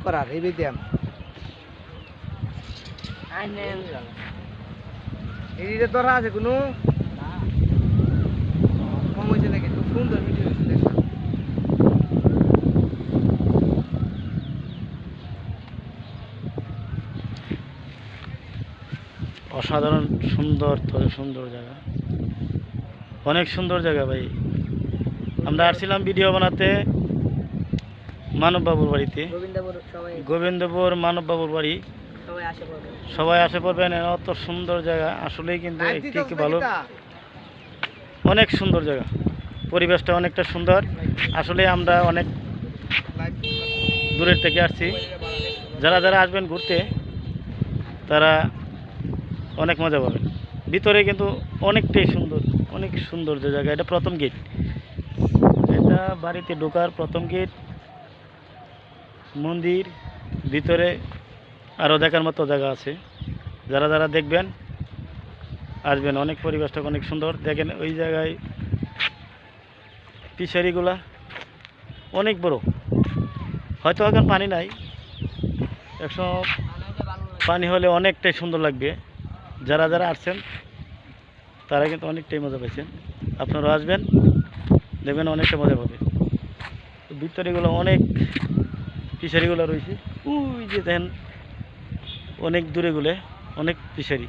পারার এই বেদিয়াম এইটা ধরা আছে কোনো কম হয়েছে নাকি? খুব সুন্দর ভিডিও হয়েছে দেখলাম। অসাধারণ সুন্দর, তবে সুন্দর জায়গা, অনেক সুন্দর জায়গা ভাই। আমরা আসছিলাম ভিডিও বানাতে মানববাবুর বাড়িতে, গোবিন্দপুর মানববাবুর বাড়ি। সবাই আসে পড়বেন, অত সুন্দর জায়গা আসলেই কিন্তু একটি ভালো, অনেক সুন্দর জায়গা, পরিবেশটা অনেকটা সুন্দর। আসলে আমরা অনেক দূরের থেকে আসছি, যারা যারা আসবেন ঘুরতে তারা অনেক মজা পাবেন। ভিতরে কিন্তু অনেকটাই সুন্দর, অনেক সুন্দর যে জায়গা। এটা প্রথম গেট, এটা বাড়িতে ঢোকার প্রথম গেট। মন্দির ভিতরে আরও দেখার মতো জায়গা আছে, যারা যারা দেখবেন আসবেন। অনেক পরিবেশটা অনেক সুন্দর। দেখেন ওই জায়গায় ফিশারিগুলা অনেক বড়, হয়তো এখন পানি নাই, একশো পানি হলে অনেকটাই সুন্দর লাগবে। যারা যারা আসছেন তারা কিন্তু অনেকটাই মজা পাইছেন। আপনারাও আসবেন, দেখবেন অনেকটা মজা পাবে। ভিতরেগুলো অনেক ফিশারিগুলো রয়েছে, ওই যে দেখেন অনেক দূরে গুলে অনেক ফিশারি।